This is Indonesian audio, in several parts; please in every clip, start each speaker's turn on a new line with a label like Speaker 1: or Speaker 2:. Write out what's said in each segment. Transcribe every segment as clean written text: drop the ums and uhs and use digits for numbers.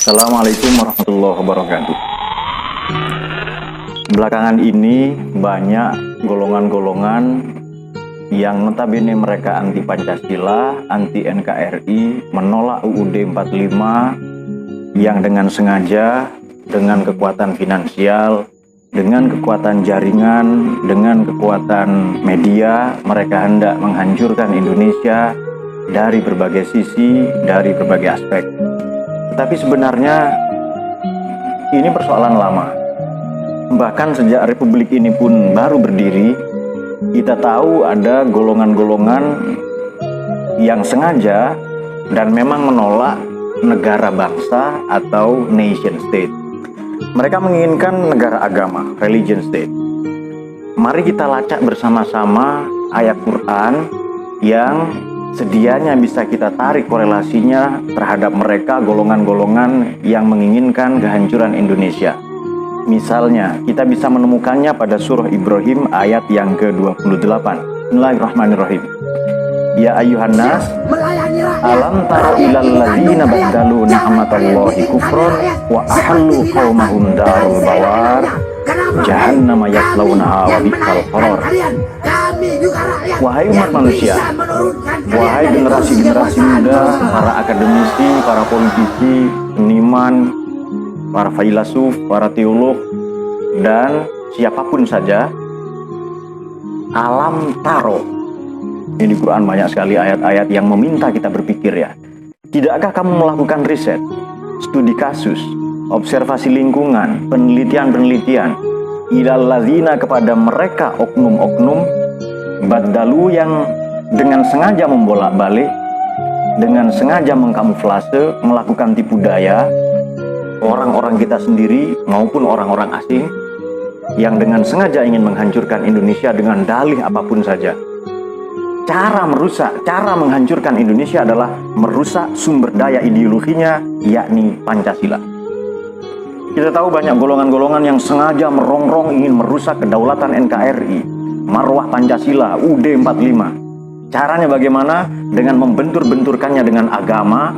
Speaker 1: Assalamualaikum warahmatullahi wabarakatuh. Belakangan ini banyak golongan-golongan yang notabene mereka anti Pancasila, anti NKRI, menolak UUD 45 yang dengan sengaja, dengan kekuatan finansial, dengan kekuatan jaringan, dengan kekuatan media, mereka hendak menghancurkan Indonesia dari berbagai sisi, dari berbagai aspek. Tetapi sebenarnya ini persoalan lama. Bahkan sejak Republik ini pun baru berdiri, kita tahu ada golongan-golongan yang sengaja dan memang menolak negara bangsa atau nation state. Mereka menginginkan negara agama, religion state. Mari kita lacak bersama-sama ayat Quran yang sedianya bisa kita tarik korelasinya terhadap mereka golongan-golongan yang menginginkan kehancuran Indonesia. Misalnya, kita bisa menemukannya pada surah Ibrahim ayat yang ke-28. Bismillahirrahmanirrahim. Ya ayyuhan nas, alam tara ilal ladzina baddalu ni'matallahi kufran wa ahallu qaumahum darul bawar jahannama yaslaunaha wa bi'sal qarar. Wahai umat manusia, wahai generasi-generasi muda, para akademisi, para politisi, seniman, para filsuf, para teolog, dan siapapun saja, alam taro. Ini di Quran banyak sekali ayat-ayat yang meminta kita berpikir ya. Tidakkah kamu melakukan riset, studi kasus, observasi lingkungan, penelitian-penelitian, ilal ladzina kepada mereka oknum-oknum baddalu yang dengan sengaja membolak-balik, dengan sengaja mengkamuflase, melakukan tipu daya orang-orang kita sendiri maupun orang-orang asing yang dengan sengaja ingin menghancurkan Indonesia dengan dalih apapun saja. Cara merusak, cara menghancurkan Indonesia adalah merusak sumber daya ideologinya, yakni Pancasila. Kita tahu banyak golongan-golongan yang sengaja merongrong ingin merusak kedaulatan NKRI, marwah Pancasila, UUD 45. Caranya bagaimana? Dengan membentur-benturkannya dengan agama,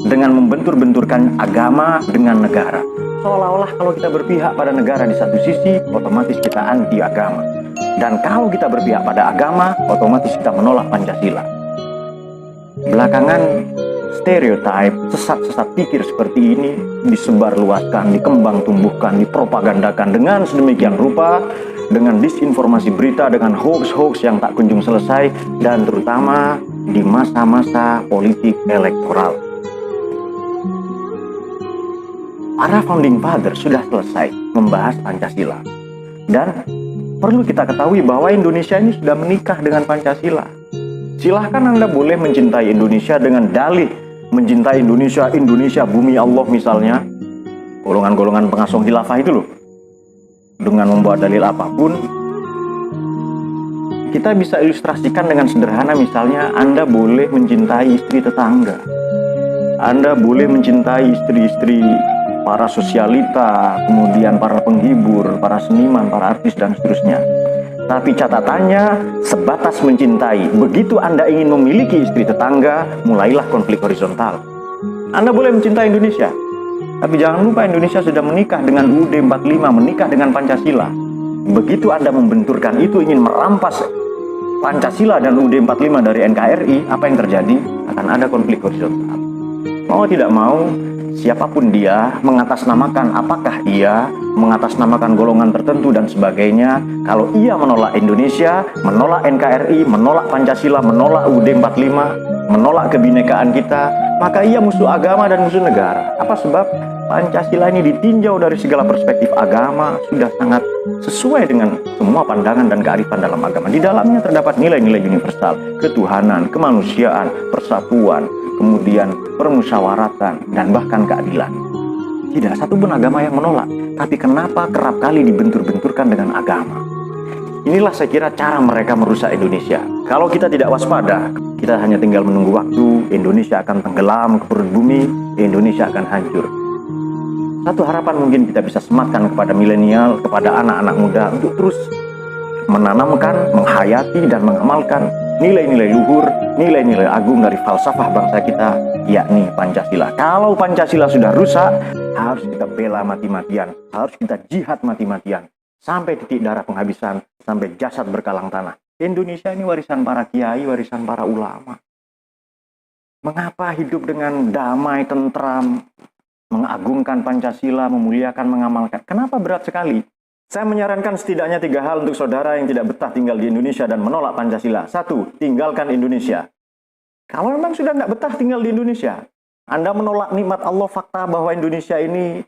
Speaker 1: dengan membentur-benturkan agama dengan negara. Seolah-olah kalau kita berpihak pada negara di satu sisi, otomatis kita anti agama. Dan kalau kita berpihak pada agama, otomatis kita menolak Pancasila. Belakangan, stereotip, sesat-sesat pikir seperti ini disebarluaskan, dikembang tumbuhkan, dipropagandakan dengan sedemikian rupa, dengan disinformasi berita, dengan hoax-hoax yang tak kunjung selesai, dan terutama di masa-masa politik elektoral. Para founding father sudah selesai membahas Pancasila. Dan perlu kita ketahui bahwa Indonesia ini sudah menikah dengan Pancasila. Silahkan Anda boleh mencintai Indonesia dengan dalih mencintai Indonesia, Indonesia bumi Allah misalnya. Golongan-golongan pengasuh khilafah itu loh. Dengan membawa dalil apapun, kita bisa ilustrasikan dengan sederhana. Misalnya Anda boleh mencintai istri tetangga, Anda boleh mencintai istri-istri para sosialita, kemudian para penghibur, para seniman, para artis, dan seterusnya. Tapi catatannya sebatas mencintai. Begitu Anda ingin memiliki istri tetangga, mulailah konflik horizontal. Anda boleh mencintai Indonesia, tapi jangan lupa Indonesia sudah menikah dengan UUD 45, menikah dengan Pancasila. Begitu Anda membenturkan itu, ingin merampas Pancasila dan UUD 45 dari NKRI, apa yang terjadi? Akan ada konflik horizontal. Mau tidak mau, siapapun dia, mengatasnamakan apakah ia, mengatasnamakan golongan tertentu dan sebagainya. Kalau ia menolak Indonesia, menolak NKRI, menolak Pancasila, menolak UUD 45, menolak kebinekaan kita, maka ia musuh agama dan musuh negara. Apa sebab? Pancasila ini ditinjau dari segala perspektif agama, sudah sangat sesuai dengan semua pandangan dan kearifan dalam agama. Di dalamnya terdapat nilai-nilai universal, ketuhanan, kemanusiaan, persatuan, kemudian permusyawaratan, dan bahkan keadilan. Tidak satu pun agama yang menolak. Tapi kenapa kerap kali dibentur-benturkan dengan agama? Inilah saya kira cara mereka merusak Indonesia. Kalau kita tidak waspada, kita hanya tinggal menunggu waktu, Indonesia akan tenggelam ke perut bumi, Indonesia akan hancur. Satu harapan mungkin kita bisa sematkan kepada milenial, kepada anak-anak muda untuk terus menanamkan, menghayati, dan mengamalkan nilai-nilai luhur, nilai-nilai agung dari falsafah bangsa kita, yakni Pancasila. Kalau Pancasila sudah rusak, harus kita bela mati-matian, harus kita jihad mati-matian, sampai titik darah penghabisan, sampai jasad berkalang tanah. Indonesia ini warisan para kiai, warisan para ulama. Mengapa hidup dengan damai, tentram, mengagungkan Pancasila, memuliakan, mengamalkan? Kenapa berat sekali? Saya menyarankan setidaknya 3 hal untuk saudara yang tidak betah tinggal di Indonesia dan menolak Pancasila. 1. Tinggalkan Indonesia. Kalau memang sudah tidak betah tinggal di Indonesia, Anda menolak nikmat Allah, fakta bahwa Indonesia ini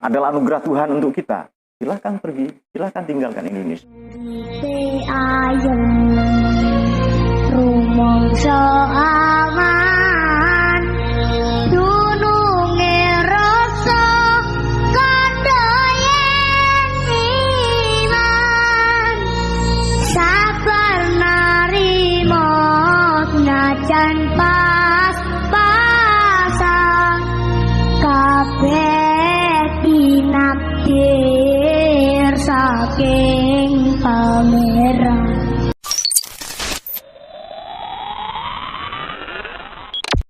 Speaker 1: adalah anugerah Tuhan untuk kita, silahkan pergi, silahkan tinggalkan Indonesia.
Speaker 2: Jan pas-pasan kabeh dinakdir saking